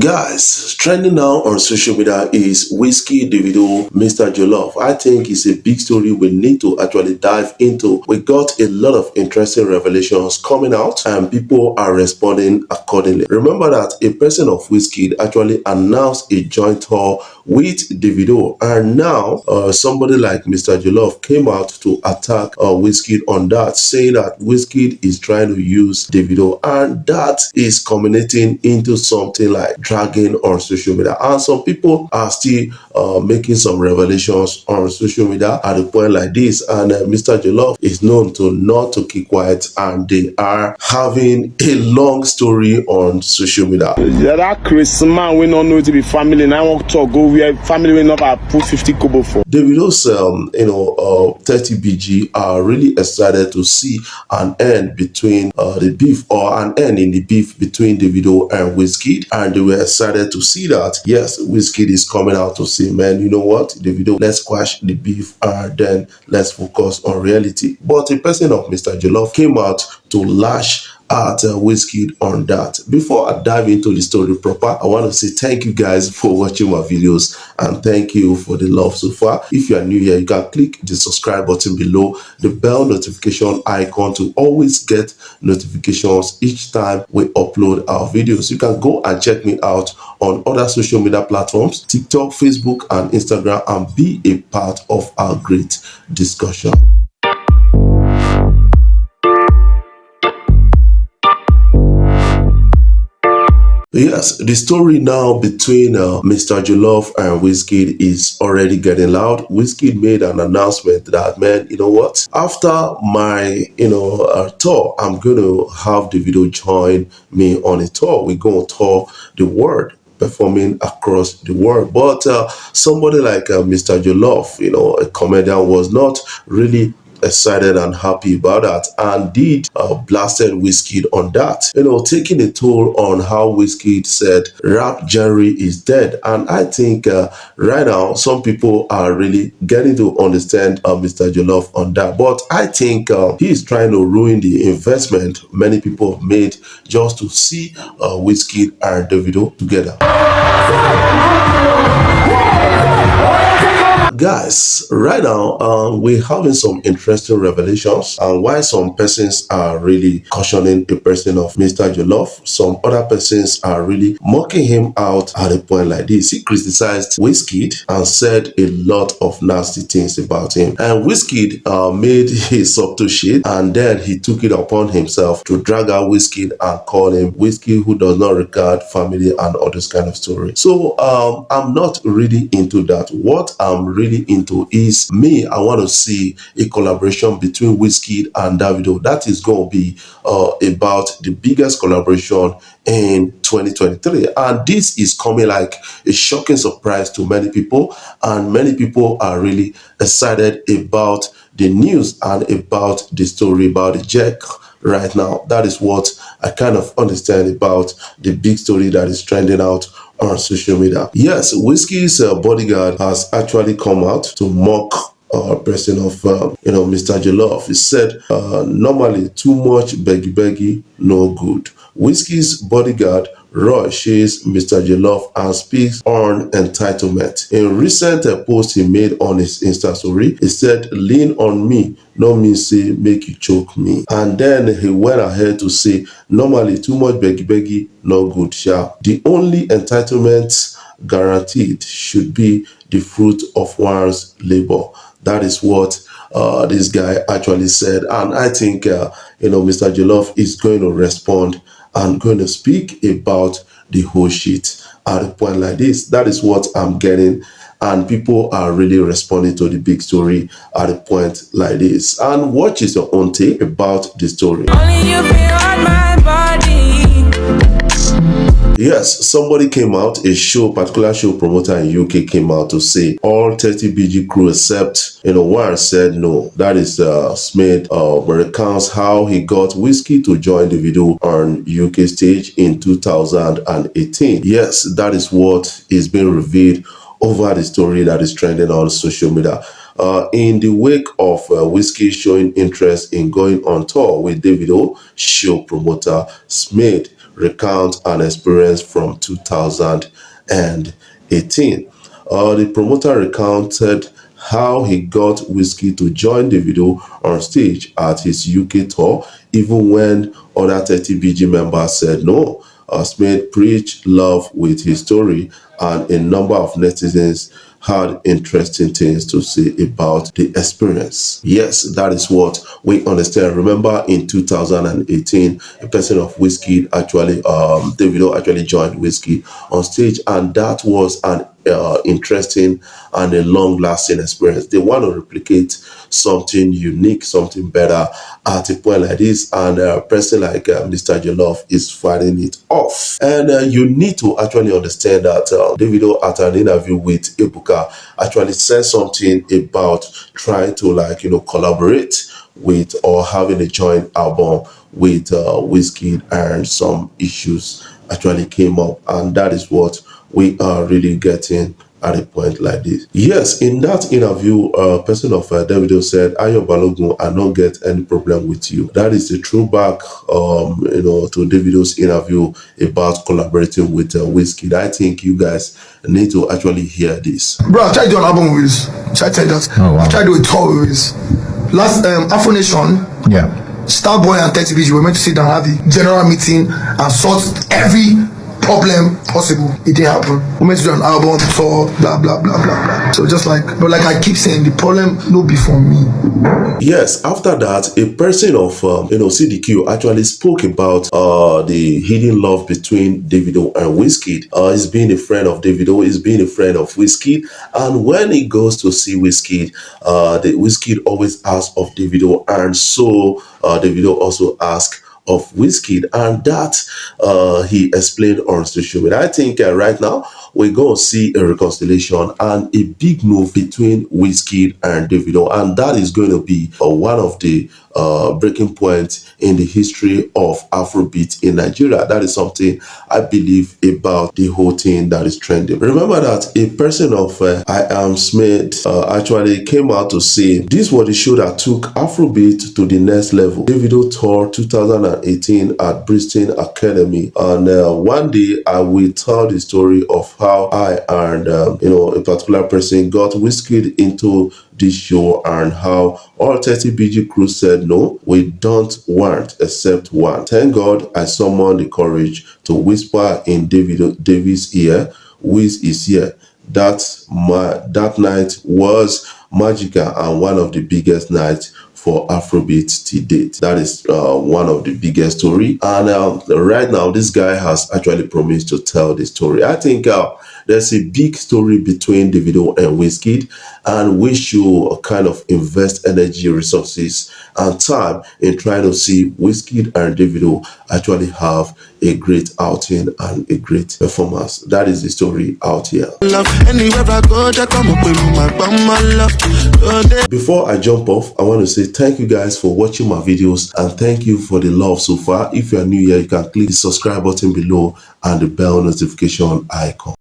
Guys, trending now on social media is Wizkid, Davido, Mr Jollof. I think it's a big story we need to actually dive into. We got a lot of interesting revelations coming out and people are responding accordingly. Remember that a person of Wizkid actually announced a joint tour with Davido, and now somebody like Mr Jollof came out to attack Wizkid on that, saying that Wizkid is trying to use Davido, and that is culminating into something like dragging on social media. And some people are still making some revelations on social media at a point like this, and Mr Jollof is known to not to keep quiet, and they are having a long story on social media. Yeah, that Chris man we don't know to be family, and I want to go where family will not have put 50 kobo for. Davido's 30bg are really excited to see an end between the beef, or an end in the beef between Davido and Wizkid, and they were excited to see that yes, Wizkid is coming out to say, man, you know what, Davido, let's quash the beef and then let's focus on reality. But a person of Mr Jollof came out to lash at Wizkid on that. Before I dive into the story proper, I want to say thank you guys for watching my videos and thank you for the love so far. If you are new here, you can click the subscribe button below, the bell notification icon to always get notifications each time we upload our videos. You can go and check me out on other social media platforms, TikTok, Facebook, and Instagram, and be a part of our great discussion. Yes, the story now between Mr Jollof and Wizkid is already getting loud. Wizkid made an announcement that, man, you know what? After my, tour, I'm going to have Davido join me on a tour. We're going to tour the world, performing across the world. But somebody like Mr Jollof, a comedian, was not really excited and happy about that, and did blasted Wizkid on that, taking a toll on how Wizkid said rap genre is dead. And I think right now some people are really getting to understand Mr Jollof on that, but I think he's trying to ruin the investment many people have made just to see Wizkid and Davido together. Guys, right now we're having some interesting revelations, and why some persons are really cautioning a person of Mr Jollof, some other persons are really mocking him out at a point like this. He criticized Wizkid and said a lot of nasty things about him, and Wizkid made his subtle shit, and then he took it upon himself to drag out Wizkid and call him Wizkid who does not regard family and all this kind of story. So I'm not really into that. What I'm really into is, me, I want to see a collaboration between Wizkid and Davido. That is going to be about the biggest collaboration in 2023, and this is coming like a shocking surprise to many people, and many people are really excited about the news and about the story about the Jack right now. That is what I kind of understand about the big story that is trending out on social media. Yes, Wizkid's Bodyguard has actually come out to mock person of Mr Jollof. He said normally too much beggy no good. Wizkid's Bodyguard rushes Mr Jollof and speaks on entitlement. In recent post he made on his Insta story, he said, "Lean on me, no mean say make you choke me." And then he went ahead to say, normally too much beggy no good sha. The only entitlement guaranteed should be the fruit of one's labor. That is what this guy actually said, and I think Mr Jollof is going to respond and going to speak about the whole shit at a point like this. That is what I'm getting, and people are really responding to the big story at a point like this. And what is your own take about the story? Only you feel on my body. Yes, somebody came out, particular show promoter in UK came out to say all 30bg crew except one said no. That is Smith recounts how he got Wizkid to join the video on UK stage in 2018. Yes, that is what is being revealed over the story that is trending on social media. In the wake of Wizkid showing interest in going on tour with Davido, show promoter Smith recount an experience from 2018. The promoter recounted how he got Wizkid to join Davido on stage at his UK tour, even when other 30bg members said no. Smith preached love with his story, and a number of netizens had interesting things to say about the experience. Yes, that is what we understand. Remember, in 2018, a person of Wizkid actually, Davido actually joined Wizkid on stage, and that was an interesting and a long-lasting experience. They want to replicate something unique, something better at a point like this, and a person like Mr Jollof is fighting it off. And you need to actually understand that Davido, at an interview with Ebuka, actually said something about trying to, like, collaborate with or having a joint album with Wizkid, and some issues actually came up, and that is what we are really getting at a point like this. Yes, in that interview, a person of Davido said, Ayo Balogun, I don't get any problem with you. That is the throwback, to Davido's interview about collaborating with Wizkid. I think you guys need to actually hear this. Bro, I tried to do an album with Wiz. Should I tell you that? Oh, wow. I tried to do a tour with Wiz. Last Afro Nation, Yeah. Starboy and 30bg were meant to sit down and have a general meeting and sort every problem possible. It didn't happen. We meant to do an album tour, blah blah blah blah blah. So just like, but like I keep saying, the problem no be for me. Yes, after that, a person of CDQ actually spoke about the hidden love between Davido and Wizkid. He's been a friend of Davido, he's been a friend of Wizkid, and when he goes to see Wizkid, the Wizkid always asks of Davido, and so Davido also asks of Wizkid, and that he explained on social media. I think right now we're going to see a reconciliation and a big move between Wizkid and Davido, and that is going to be one of the breaking points in the history of Afrobeat in Nigeria. That is something I believe about the whole thing that is trending. Remember that a person of I Am Smith actually came out to say this was the show that took Afrobeat to the next level. Davido tour 2018 at Bristol Academy, and one day I will tell the story of how I and a particular person got Wizkid into this show, and how all 30bg crew said no, we don't want except one. Thank God I summoned the courage to whisper in David's ear, Wiz is here. That night was magical and one of the biggest nights for Afrobeat to date. That is one of the biggest story, and right now this guy has actually promised to tell the story. I think there's a big story between Davido and Wizkid, and we should kind of invest energy, resources, and time in trying to see Wizkid and Davido actually have a great outing and a great performance. That is the story out here. Before I jump off, I want to say thank you guys for watching my videos, and thank you for the love so far. If you are new here, you can click the subscribe button below and the bell notification icon.